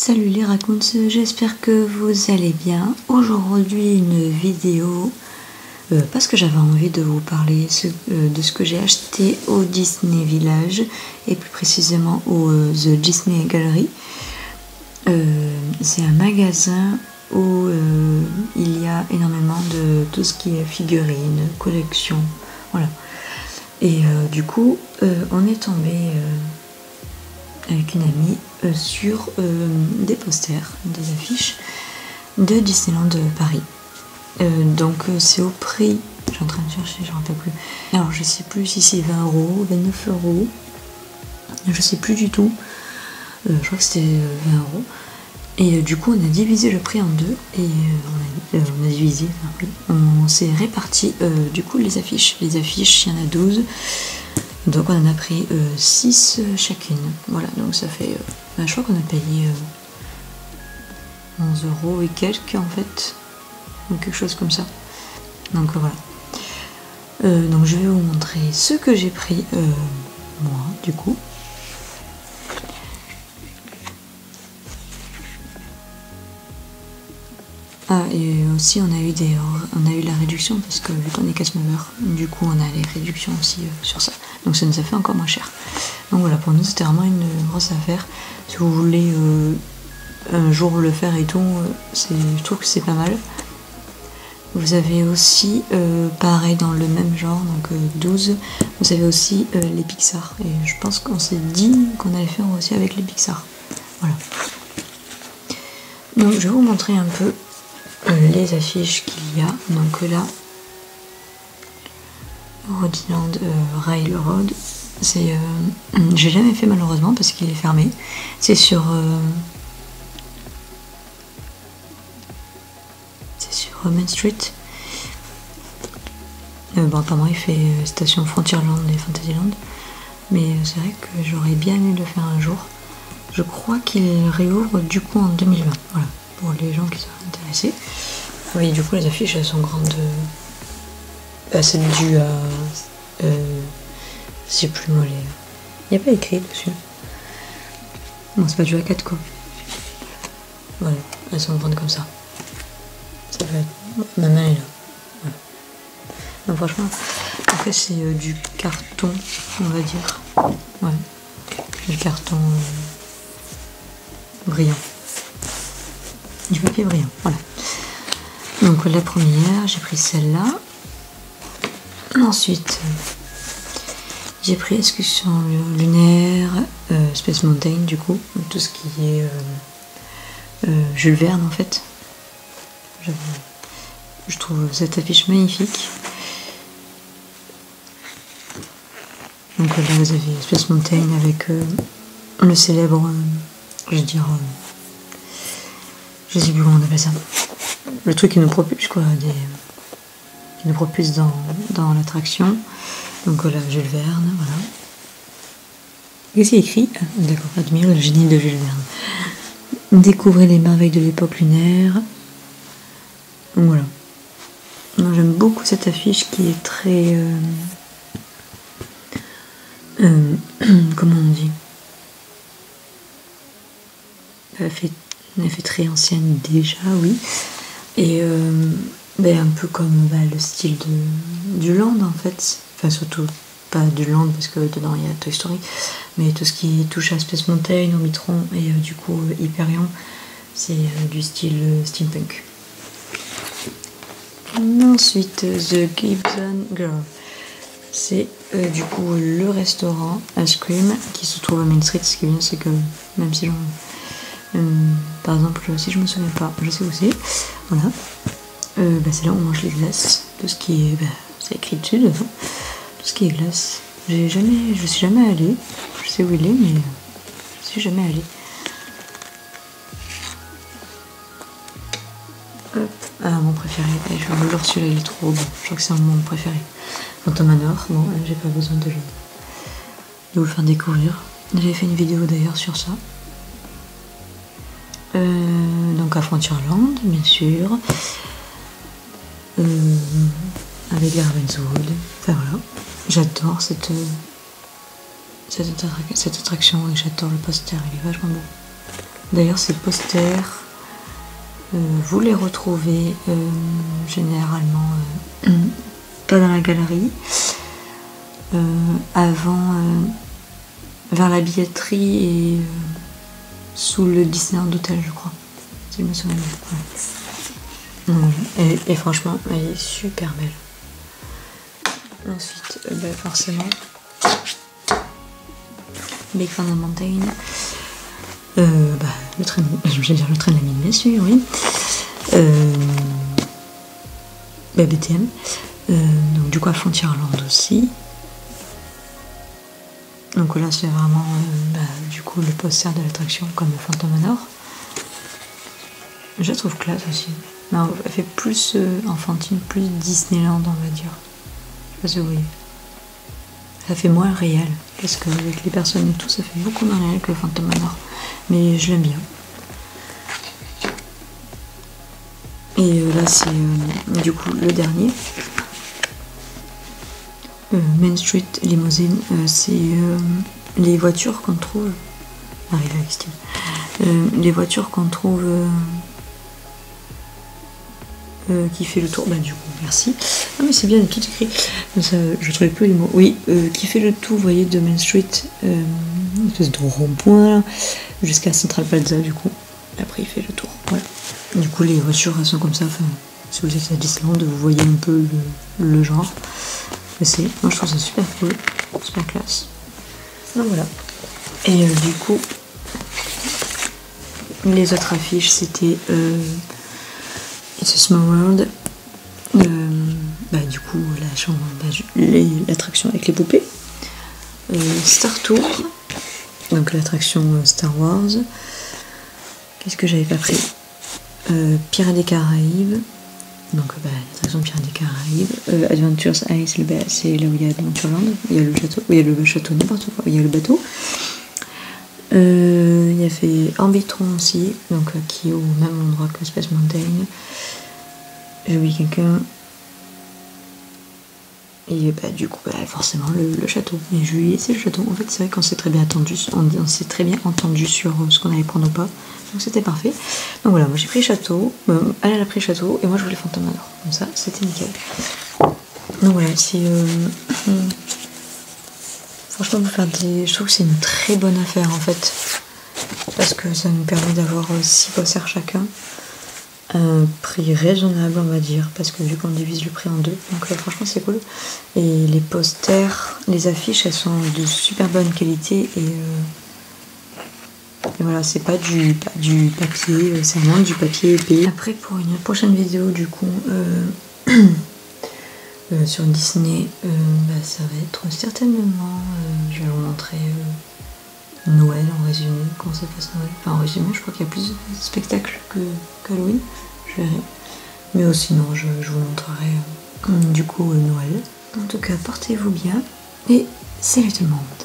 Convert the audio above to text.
Salut les racontes, j'espère que vous allez bien. Aujourd'hui une vidéo parce que j'avais envie de vous parler de ce que j'ai acheté au Disney Village et plus précisément au The Disney Gallery. C'est un magasin où il y a énormément de tout ce qui est figurines, collections, voilà. Et du coup on est tombé avec une amie sur des posters, des affiches de Disneyland Paris. Donc c'est au prix, je suis en train de chercher, je ne me rappelle plus. Alors je sais plus si c'est 20 €, 29 €, je sais plus du tout. Je crois que c'était 20 €. Et du coup on a divisé le prix en deux et on a divisé, enfin, oui, on s'est réparti du coup les affiches. Les affiches, il y en a 12. Donc on en a pris 6 chacune. Voilà, donc ça fait... je crois qu'on a payé 11 € et quelques en fait. Ou quelque chose comme ça. Donc voilà. Donc je vais vous montrer ce que j'ai pris moi du coup. Ah, et aussi on a eu la réduction parce que vu qu'on est casse meilleur, du coup on a les réductions aussi sur ça. Donc ça nous a fait encore moins cher. Donc voilà, pour nous c'était vraiment une grosse affaire. Si vous voulez un jour le faire et tout, je trouve que c'est pas mal. Vous avez aussi, pareil dans le même genre, donc 12, vous avez aussi les Pixar. Et je pense qu'on s'est dit qu'on allait faire aussi avec les Pixar. Voilà. Donc je vais vous montrer un peu les affiches qu'il y a. Donc là, Roadland Railroad, c'est j'ai jamais fait malheureusement parce qu'il est fermé. C'est sur Main Street. Bon, apparemment il fait station Frontierland et Fantasyland, mais c'est vrai que j'aurais bien aimé le faire un jour. Je crois qu'il réouvre du coup en 2020. Voilà, pour les gens qui sont intéressés. Oui, du coup les affiches elles sont grandes. C'est dû à... je sais plus moi, il n'y a pas écrit dessus. Non, c'est pas dû à 4 quoi. Voilà, elles sont grandes comme ça. Ça peut être... Ma main est là. Voilà. Donc franchement, après c'est du carton, on va dire. Ouais. Du carton brillant. Du papier brillant, voilà. Donc la première, j'ai pris celle-là. Ensuite, j'ai pris Excursion lunaire, Space Mountain du coup, tout ce qui est Jules Verne en fait. Je trouve cette affiche magnifique. Donc là vous avez Space Mountain avec le célèbre, je veux dire, je sais plus comment on appelle ça. Le truc qui nous propulse quoi, qui nous propulse dans l'attraction. Donc voilà, Jules Verne, voilà. Qu'est-ce qu'il écrit? Ah, d'accord, admire le génie de Jules Verne. Découvrez les merveilles de l'époque lunaire. Donc voilà. Moi j'aime beaucoup cette affiche qui est très... comment on dit? Elle fait très ancienne déjà, oui. Et un peu comme le style du Land en fait. Enfin surtout pas du Land parce que dedans il y a Toy Story. Mais tout ce qui touche à Space Mountain, au Mitron et du coup Hyperion, c'est du style steampunk. Ensuite The Gibson Girl. C'est du coup le restaurant Ice Cream qui se trouve à Main Street. Ce qui est bien c'est que même si par exemple si je me souviens pas, je sais où c'est. Voilà. C'est là où on mange les glaces. Tout ce qui est... c'est écrit dessus dedans. Tout ce qui est glace. Je suis jamais allée. Je sais où il est, mais je suis jamais allée. Hop. Ah, mon préféré. Je vais vous celui-là, il est trop beau. Je crois que c'est mon préféré. Phantom Manor. Bon, j'ai pas besoin de vous le faire découvrir. J'avais fait une vidéo d'ailleurs sur ça. Donc à Frontierland, bien sûr. Avec les Ravenswood. Enfin voilà. J'adore cette attraction et j'adore le poster, il est vachement beau. D'ailleurs ces posters, vous les retrouvez généralement pas dans la galerie, avant vers la billetterie et sous le Disneyland d'hôtel, je crois, si je me souviens bien. Ouais. Et franchement, elle est super belle. Ensuite, forcément, Big Thunder Mountain. Le train, je vais dire le train de la mine, bien sûr, oui. BTM. Donc du coup à Frontierland aussi. Donc là c'est vraiment du coup le poster de l'attraction comme le Phantom Manor. Je la trouve classe aussi. Non, elle fait plus enfantine, plus Disneyland on va dire. Je sais pas si vous voyez. Ça fait moins réel, parce qu'avec les personnes et tout, ça fait beaucoup moins réel que le Phantom Manor. Mais je l'aime bien. Et là c'est du coup le dernier. Main Street Limousine, c'est les voitures qu'on trouve. Arrive avec Steve. Les voitures qu'on trouve qui fait le tour. Bah du coup, merci. Ah mais c'est bien, il y a tout écrit. Ça, je trouvais plus les mots. Oui, qui fait le tour, vous voyez, de Main Street, une espèce de rond-point jusqu'à Central Plaza du coup. Après il fait le tour. Voilà. Du coup les voitures elles sont comme ça. Enfin, si vous êtes à Disneyland, vous voyez un peu le genre. Moi je trouve ça super cool, super classe. Donc voilà. Et du coup, les autres affiches c'était It's a Small World. Du coup l'attraction avec les poupées. Star Tour, donc l'attraction Star Wars. Qu'est-ce que j'avais pas pris? Pirates des Caraïbes. Donc l'attraction Pirates des Caraïbes, Adventures Ice, c'est là où il y a Adventureland, il y a le château, n'importe quoi, il y a le bateau. Il y a fait Orbitron aussi, donc qui est au même endroit que Space Mountain. J'ai oublié quelqu'un. Et du coup forcément le château. Et juillet c'est le château. En fait c'est vrai qu'on s'est très bien entendu sur ce qu'on allait prendre ou pas. Donc c'était parfait. Donc voilà, moi j'ai pris le château, elle a pris le château et moi je voulais Phantom Manor. Comme ça c'était nickel. Donc voilà, c'est franchement pour faire je trouve que c'est une très bonne affaire en fait. Parce que ça nous permet d'avoir 6 posters chacun. Un prix raisonnable on va dire, parce que vu qu'on divise le prix en deux, donc franchement c'est cool. Et les posters, les affiches elles sont de super bonne qualité et voilà, c'est pas du papier, c'est vraiment du papier épais. Après pour une prochaine vidéo du coup sur Disney, ça va être certainement, je vais vous montrer Noël en résumé, comment ça passe Noël. Enfin en résumé, je crois qu'il y a plus de spectacles qu'Halloween, je verrai. Mais sinon je vous montrerai du coup Noël. En tout cas, portez-vous bien et salut tout le monde.